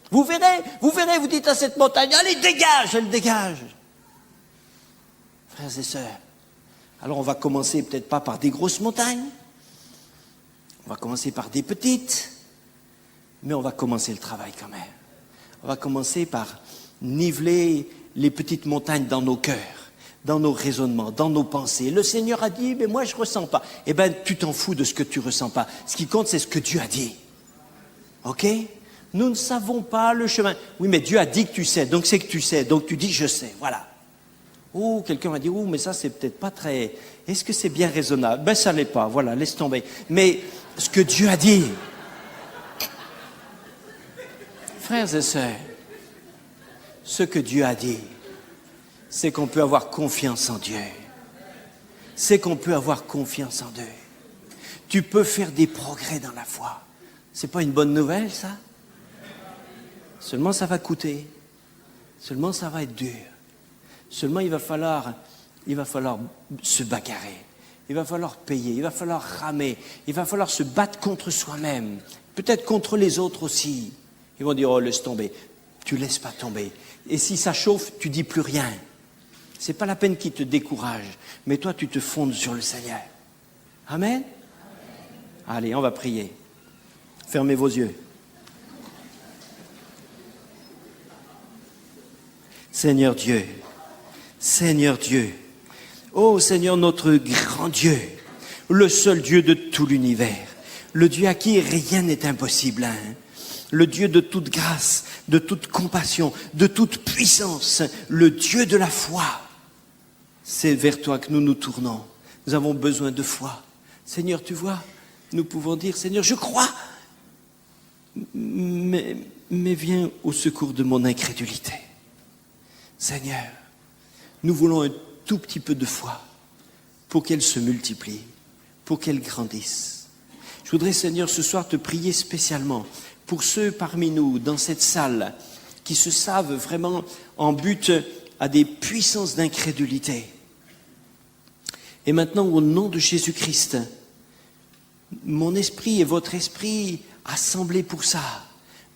Vous verrez, vous dites à cette montagne, allez, dégage, elle dégage. Frères et sœurs, alors on va commencer peut-être pas par des grosses montagnes, on va commencer par des petites. Mais on va commencer le travail quand même. On va commencer par niveler les petites montagnes dans nos cœurs, dans nos raisonnements, dans nos pensées. Le Seigneur a dit, mais moi je ne ressens pas. Eh bien, tu t'en fous de ce que tu ne ressens pas. Ce qui compte, c'est ce que Dieu a dit. Ok ? Nous ne savons pas le chemin. Oui, mais Dieu a dit que tu sais, donc c'est que tu sais. Donc tu dis, je sais. Voilà. Oh, quelqu'un va dire, oh, mais ça c'est peut-être pas très... Est-ce que c'est bien raisonnable ? Ben, ça ne l'est pas. Voilà, laisse tomber. Mais ce que Dieu a dit... Frères et sœurs, ce que Dieu a dit, c'est qu'on peut avoir confiance en Dieu. C'est qu'on peut avoir confiance en Dieu. Tu peux faire des progrès dans la foi. C'est pas une bonne nouvelle, ça? Seulement ça va coûter. Seulement ça va être dur. Seulement il va falloir se bagarrer. Il va falloir payer. Il va falloir ramer. Il va falloir se battre contre soi-même. Peut-être contre les autres aussi. Ils vont dire, oh, laisse tomber. Tu laisses pas tomber. Et si ça chauffe, tu dis plus rien. C'est pas la peine qu'ils te découragent. Mais toi, tu te fondes sur le Seigneur. Amen? Allez, on va prier. Fermez vos yeux. Seigneur Dieu, ô Seigneur notre grand Dieu, le seul Dieu de tout l'univers, le Dieu à qui rien n'est impossible, le Dieu de toute grâce, de toute compassion, de toute puissance, le Dieu de la foi. C'est vers toi que nous nous tournons. Nous avons besoin de foi. Seigneur, tu vois, nous pouvons dire, Seigneur, je crois, mais viens au secours de mon incrédulité. Seigneur, nous voulons un tout petit peu de foi pour qu'elle se multiplie, pour qu'elle grandisse. Je voudrais, Seigneur, ce soir te prier spécialement pour ceux parmi nous, dans cette salle, qui se savent vraiment en but à des puissances d'incrédulité. Et maintenant, au nom de Jésus-Christ, mon esprit et votre esprit assemblés pour ça,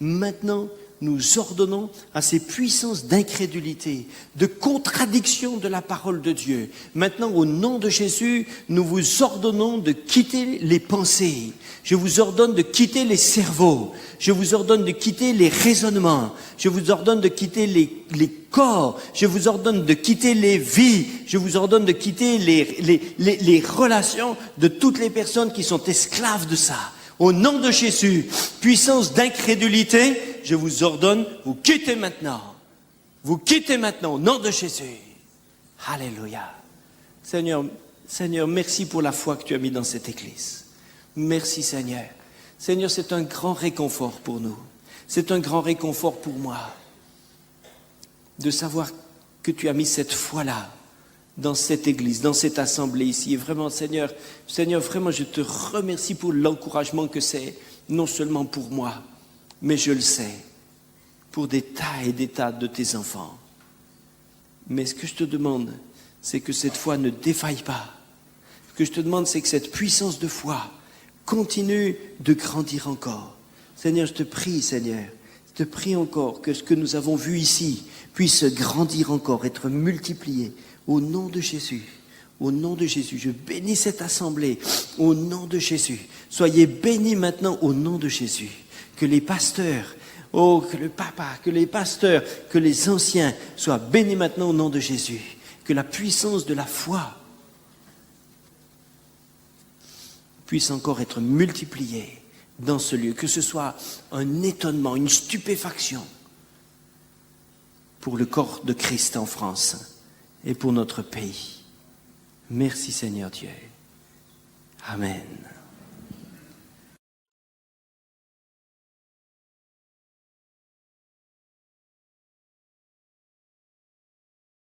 maintenant, nous ordonnons à ces puissances d'incrédulité, de contradiction de la parole de Dieu. Maintenant, au nom de Jésus, nous vous ordonnons de quitter les pensées. Je vous ordonne de quitter les cerveaux. Je vous ordonne de quitter les raisonnements. Je vous ordonne de quitter les corps. Je vous ordonne de quitter les vies. Je vous ordonne de quitter les relations de toutes les personnes qui sont esclaves de ça. Au nom de Jésus, puissance d'incrédulité, je vous ordonne, vous quittez maintenant. Vous quittez maintenant au nom de Jésus. Alléluia. Seigneur, merci pour la foi que tu as mis dans cette église. Merci Seigneur. Seigneur, c'est un grand réconfort pour nous. C'est un grand réconfort pour moi. de savoir que tu as mis cette foi-là dans cette église, dans cette assemblée ici. Et vraiment, Seigneur, vraiment, je te remercie pour l'encouragement que c'est, non seulement pour moi, mais je le sais, pour des tas et des tas de tes enfants. Mais ce que je te demande, c'est que cette foi ne défaille pas. Ce que je te demande, c'est que cette puissance de foi continue de grandir encore. Seigneur, je te prie, Seigneur, je te prie encore que ce que nous avons vu ici puisse grandir encore, être multiplié. Au nom de Jésus, au nom de Jésus, je bénis cette assemblée, au nom de Jésus. Soyez bénis maintenant au nom de Jésus. Que les pasteurs, que le papa, que les pasteurs, que les anciens soient bénis maintenant au nom de Jésus. Que la puissance de la foi puisse encore être multipliée dans ce lieu. Que ce soit un étonnement, une stupéfaction pour le corps de Christ en France et pour notre pays. Merci Seigneur Dieu. Amen.